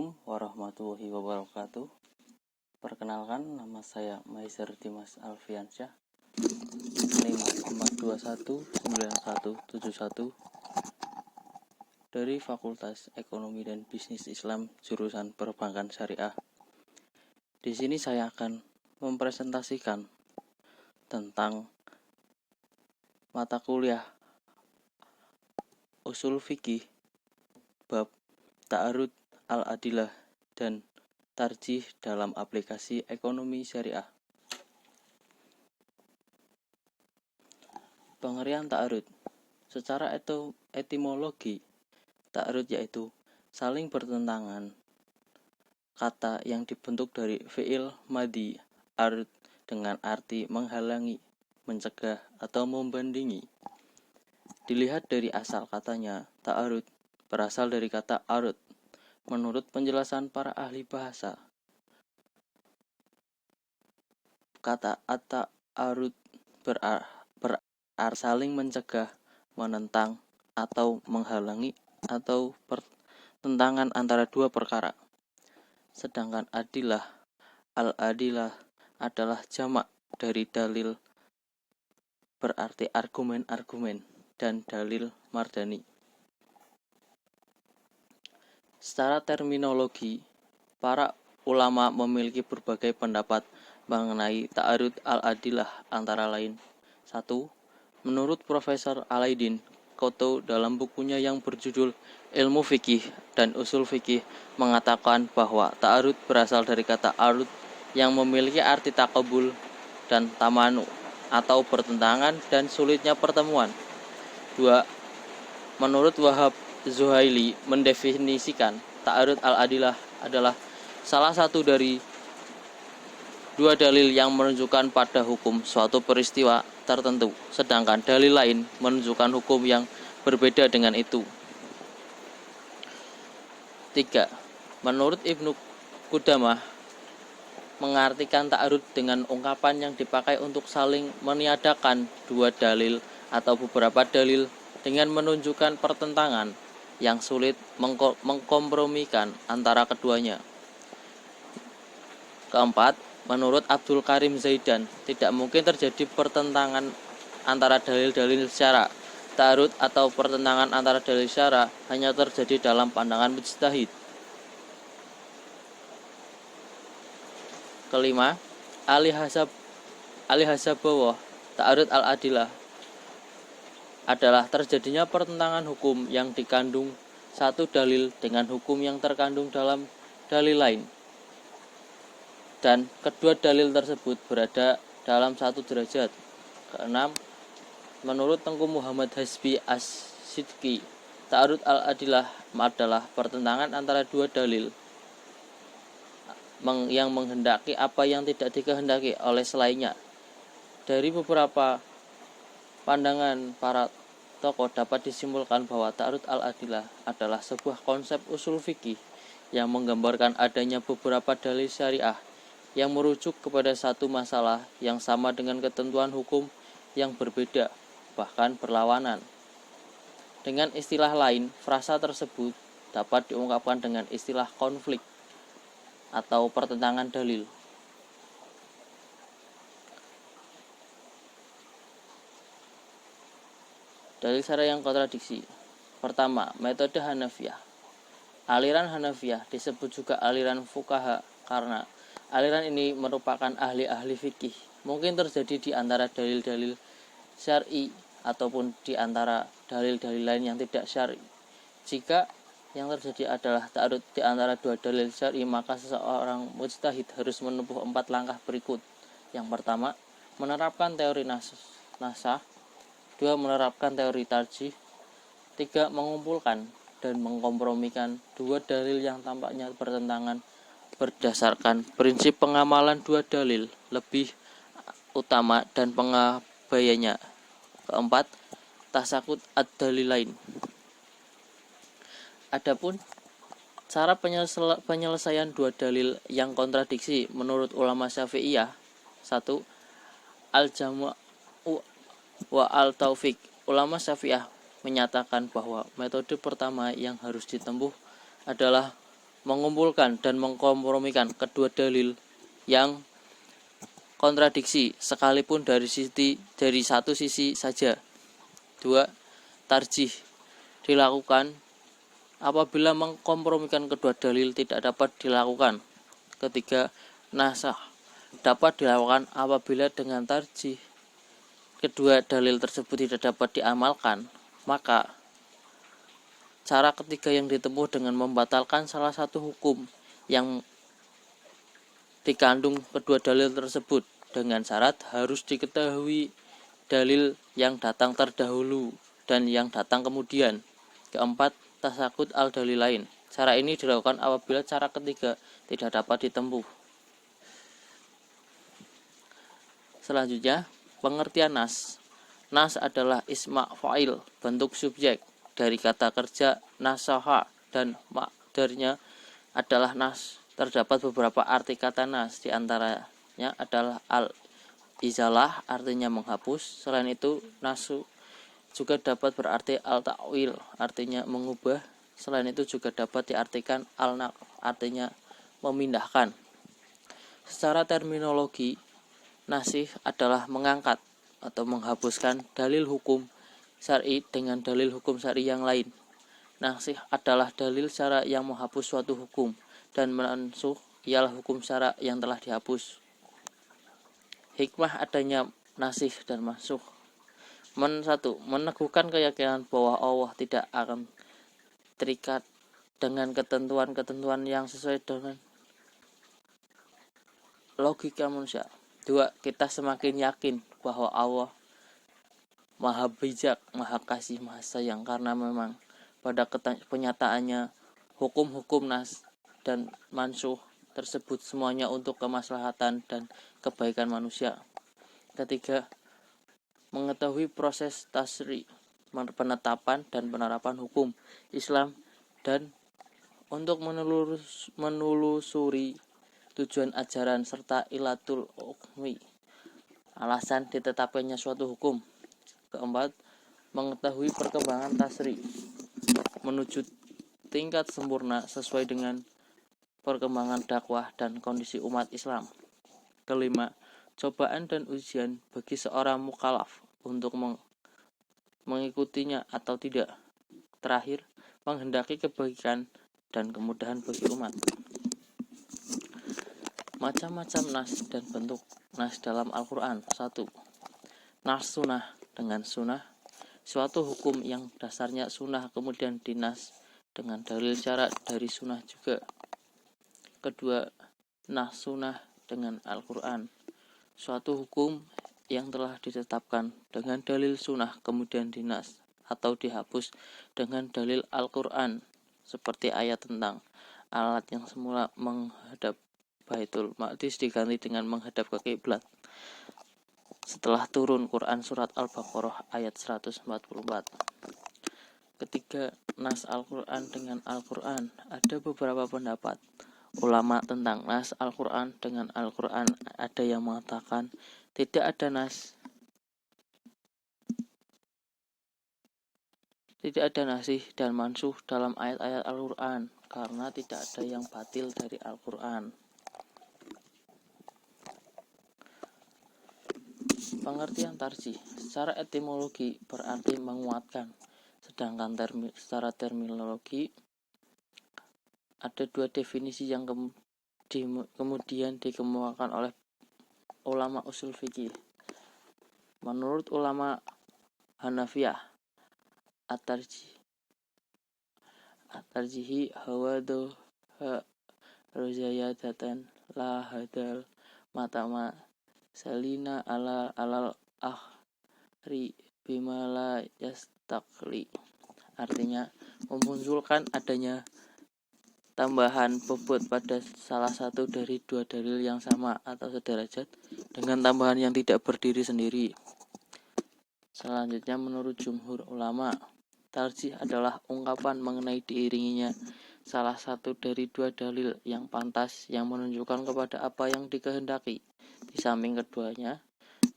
Assalamualaikum warahmatullahi wabarakatuh. Perkenalkan, nama saya Maizer Dimas Alfiansyah, NIM 4219171 dari Fakultas Ekonomi dan Bisnis Islam jurusan Perbankan Syariah. Di sini saya akan mempresentasikan tentang mata kuliah Ushul Fiqih bab Ta'arud al-Adillah dan Tarjih dalam aplikasi ekonomi syariah. Pengertian ta'arud. Secara etimologi, ta'arud yaitu saling bertentangan. Kata yang dibentuk dari fi'il madhi arud dengan arti menghalangi, mencegah, atau membandingi. Dilihat dari asal katanya, ta'arud berasal dari kata arud. Menurut penjelasan para ahli bahasa, kata at-ta'arud berarti saling mencegah, menentang, atau menghalangi, atau pertentangan antara dua perkara. Sedangkan adilah, al-adilah adalah jamak dari dalil, berarti argumen-argumen, dan dalil mardani. Secara terminologi, para ulama memiliki berbagai pendapat mengenai ta'arud al-adillah, antara lain 1. Menurut Profesor Alaidin Koto dalam bukunya yang berjudul Ilmu Fikih dan Usul Fikih mengatakan bahwa ta'arud berasal dari kata arud yang memiliki arti takabul dan tamanu atau pertentangan dan sulitnya pertemuan. 2. Menurut Wahab Zuhaili mendefinisikan ta'arud al-adillah adalah salah satu dari dua dalil yang menunjukkan pada hukum suatu peristiwa tertentu, sedangkan dalil lain menunjukkan hukum yang berbeda dengan itu. 3. Menurut Ibnu Qudamah mengartikan ta'arud dengan ungkapan yang dipakai untuk saling meniadakan dua dalil atau beberapa dalil dengan menunjukkan pertentangan yang sulit mengkompromikan antara keduanya. 4. Menurut Abdul Karim Zaidan, tidak mungkin terjadi pertentangan antara dalil-dalil syara. Ta'arud atau pertentangan antara dalil syara hanya terjadi dalam pandangan mujtahid. 5. Alihasabawah, ta'arud al-adillah adalah terjadinya pertentangan hukum yang dikandung satu dalil dengan hukum yang terkandung dalam dalil lain, dan kedua dalil tersebut berada dalam satu derajat. 6. Menurut Tengku Muhammad Hasbi As-Sidqi, ta'arud al-adillah adalah pertentangan antara dua dalil yang menghendaki apa yang tidak dikehendaki oleh selainnya. Dari beberapa pandangan para tokoh dapat disimpulkan bahwa ta'arud al-adillah adalah sebuah konsep usul fikih yang menggambarkan adanya beberapa dalil syariah yang merujuk kepada satu masalah yang sama dengan ketentuan hukum yang berbeda, bahkan berlawanan. Dengan istilah lain, frasa tersebut dapat diungkapkan dengan istilah konflik atau pertentangan dalil. Dalil syara yang kontradiksi. Pertama, metode Hanafiyah. Aliran Hanafiyah disebut juga aliran fuqaha karena aliran ini merupakan ahli-ahli fikih. Mungkin terjadi di antara dalil-dalil syar'i ataupun di antara dalil-dalil lain yang tidak syar'i. Jika yang terjadi adalah ta'arud di antara dua dalil syar'i, maka seseorang mujtahid harus menempuh 4 langkah berikut. Yang pertama, menerapkan teori nasah. 2. Menerapkan teori tarjih. 3. Mengumpulkan dan mengkompromikan dua dalil yang tampaknya bertentangan berdasarkan prinsip pengamalan dua dalil lebih utama dan pengabaiannya. 4. Tasakut ad-dalilain. Adapun cara penyelesaian dua dalil yang kontradiksi menurut ulama Syafi'iyah. 1. Al-jamu' wa al-taufiq. Ulama Syafi'iyah menyatakan bahwa metode pertama yang harus ditempuh adalah mengumpulkan dan mengkompromikan kedua dalil yang kontradiksi sekalipun dari satu sisi saja. 2. Tarjih dilakukan apabila mengkompromikan kedua dalil tidak dapat dilakukan. 3. Nasakh dapat dilakukan apabila dengan tarjih kedua dalil tersebut tidak dapat diamalkan, maka cara ketiga yang ditempuh dengan membatalkan salah satu hukum yang dikandung kedua dalil tersebut dengan syarat harus diketahui dalil yang datang terdahulu dan yang datang kemudian. 4. Tasakut al-dalil lain. Cara ini dilakukan apabila cara ketiga tidak dapat ditempuh. Selanjutnya, pengertian nas. Nas adalah isma fa'il, bentuk subjek dari kata kerja nasaha, dan makdarnya adalah nas. Terdapat beberapa arti kata nas, diantaranya adalah al-izalah, artinya menghapus. Selain itu, nasu juga dapat berarti al-ta'wil, artinya mengubah. Selain itu juga dapat diartikan al-naql, artinya memindahkan. Secara terminologi, nasih adalah mengangkat atau menghapuskan dalil hukum syar'i dengan dalil hukum syar'i yang lain. Nasih adalah dalil syara yang menghapus suatu hukum, dan mansukh ialah hukum syara yang telah dihapus. Hikmah adanya nasih dan mansukh. 1. Meneguhkan keyakinan bahwa Allah tidak akan terikat dengan ketentuan-ketentuan yang sesuai dengan logika manusia. 2. Kita semakin yakin bahwa Allah Maha bijak, Maha kasih, Maha sayang, karena memang pada kenyataannya hukum-hukum nas dan mansukh tersebut semuanya untuk kemaslahatan dan kebaikan manusia. 3. Mengetahui proses tasri, penetapan dan penerapan hukum Islam, dan untuk menelusuri tujuan ajaran serta ilatul hukmi, alasan ditetapkannya suatu hukum. 4. Mengetahui perkembangan tasri menuju tingkat sempurna sesuai dengan perkembangan dakwah dan kondisi umat Islam. 5. Cobaan dan ujian bagi seorang mukallaf untuk mengikutinya atau tidak. Terakhir, menghendaki kebaikan dan kemudahan bagi umat. Macam-macam nas dan bentuk nas dalam Al-Quran. 1. Nas sunnah. Dengan sunnah, suatu hukum yang dasarnya sunnah kemudian dinas dengan dalil syarat dari sunnah juga. 2. Nas sunnah dengan Al-Quran, suatu hukum yang telah ditetapkan dengan dalil sunnah kemudian dinas atau dihapus dengan dalil Al-Quran, seperti ayat tentang alat yang semula menghadap Baitul Maqdis diganti dengan menghadap ke kiblat setelah turun Quran surat Al-Baqarah ayat 144. 3. Nas Al-Quran dengan Al-Quran. Ada beberapa pendapat ulama tentang nas Al-Quran dengan Al-Quran. Ada yang mengatakan tidak ada nasih dan mansukh dalam ayat-ayat Al-Quran karena tidak ada yang batil dari Al-Quran. Pengertian tarjih secara etimologi berarti menguatkan, sedangkan secara terminologi ada dua definisi yang kemudian dikemukakan oleh ulama usul fikih. Menurut ulama Hanafiyah, at-tarjihi hawadu rozayadatan la hadal matama salina alal akhri bimala yastakli. Artinya memunculkan adanya tambahan bobot pada salah satu dari dua dalil yang sama atau sederajat dengan tambahan yang tidak berdiri sendiri. Selanjutnya, menurut jumhur ulama, tarjih adalah ungkapan mengenai diiringinya salah satu dari dua dalil yang pantas yang menunjukkan kepada apa yang dikehendaki. Di samping keduanya,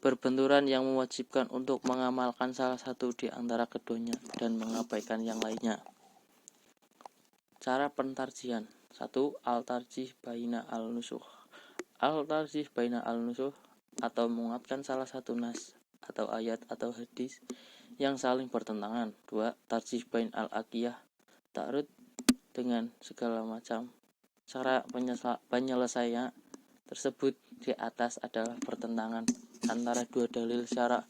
berbenturan yang mewajibkan untuk mengamalkan salah satu di antara keduanya dan mengabaikan yang lainnya. Cara pentarjihan. 1. Al-tarjih baina al-nusuh. Al-tarjih baina al-nusuh atau menguatkan salah satu nas atau ayat atau hadis yang saling bertentangan. 2. Tarjih bain al-aqiyah, ta'arud dengan segala macam cara penyelesaian tersebut di atas adalah pertentangan antara dua dalil syara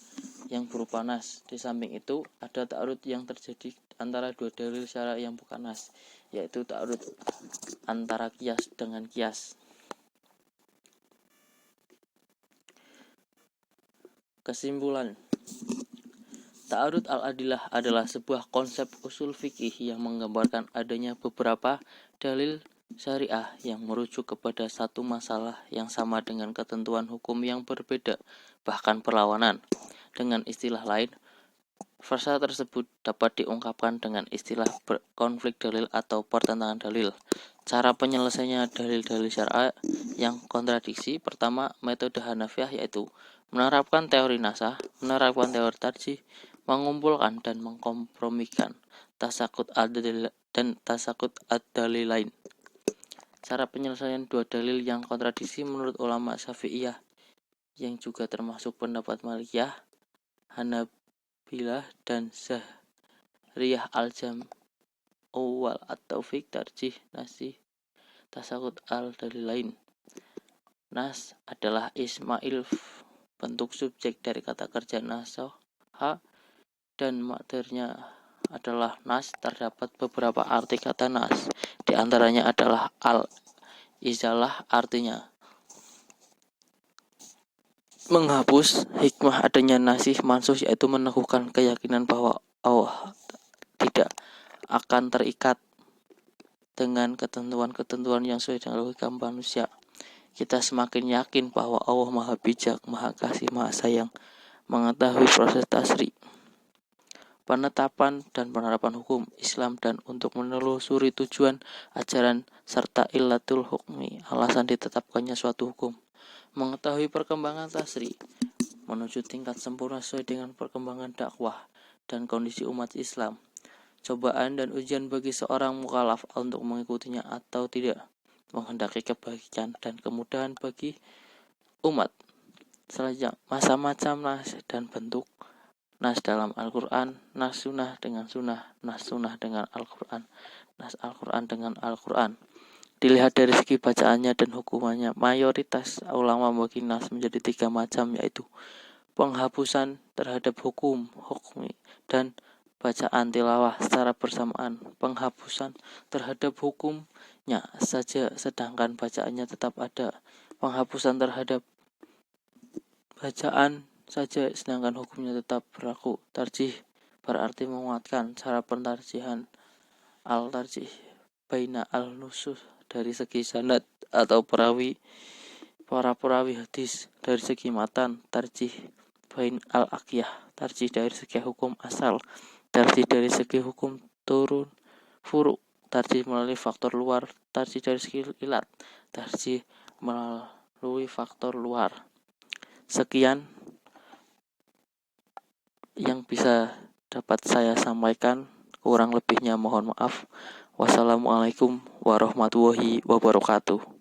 yang berupa nas. Di samping itu ada ta'arud yang terjadi antara dua dalil syara yang bukan nas, yaitu ta'arud antara qiyas dengan qiyas. Kesimpulan, ta'arud al-adillah adalah sebuah konsep usul fikih yang menggambarkan adanya beberapa dalil syariah yang merujuk kepada satu masalah yang sama dengan ketentuan hukum yang berbeda, bahkan perlawanan. Dengan istilah lain, frasa tersebut dapat diungkapkan dengan istilah konflik dalil atau pertentangan dalil. Cara penyelesaiannya dalil-dalil syariah yang kontradiksi. Pertama, metode Hanafiyah, yaitu menerapkan teori nasah, menerapkan teori tarjih, mengumpulkan dan mengkompromikan tasakut ad-dalil dan tasakut ad-dalilain. Cara penyelesaian dua dalil yang kontradiksi menurut ulama Syafi'iyah yang juga termasuk pendapat Malikiyah, Hanabilah dan Zahriyah al-jam wal at-taufiq tarjih nasih tasakut al-dalilain. Nas adalah ismail, bentuk subjek dari kata kerja nasoha, dan maternya adalah nas. Terdapat beberapa arti kata nas, di antaranya adalah al-izalah, artinya menghapus. Hikmah adanya nasih mansuh, yaitu meneguhkan keyakinan bahwa Allah tidak akan terikat dengan ketentuan-ketentuan yang sesuai dengan logika manusia. Kita semakin yakin bahwa Allah Maha Bijak, Maha Kasih, Maha Sayang, mengetahui proses tasri, penetapan dan penerapan hukum Islam, dan untuk menelusuri tujuan ajaran serta illatul hukmi, alasan ditetapkannya suatu hukum, mengetahui perkembangan tasri menuju tingkat sempurna sesuai dengan perkembangan dakwah dan kondisi umat Islam, cobaan dan ujian bagi seorang mukallaf untuk mengikutinya atau tidak, menghendaki kebaikan dan kemudahan bagi umat. Selanjutnya, macam-macam nas dan bentuk nas dalam Al-Quran, nas sunnah dengan sunnah, nas sunnah dengan Al-Quran, nas Al-Quran dengan Al-Quran. Dilihat dari segi bacaannya dan hukumannya, mayoritas ulama membagi nas menjadi 3 macam, yaitu penghapusan terhadap hukmi dan bacaan tilawah secara bersamaan, penghapusan terhadap hukumnya saja sedangkan bacaannya tetap ada, penghapusan terhadap bacaan saja sedangkan hukumnya tetap berlaku. Tarjih berarti menguatkan. Cara pentarjihan, al-tarjih baina al-nusuh dari segi sanad atau para perawi hadis dari segi matan, tarjih bain al-aqiyah, tarjih dari segi hukum asal, tarjih dari segi hukum turun furu, tarjih melalui faktor luar, tarjih dari segi ilat, tarjih melalui faktor luar. Sekian yang bisa dapat saya sampaikan, kurang lebihnya mohon maaf. Wassalamualaikum warahmatullahi wabarakatuh.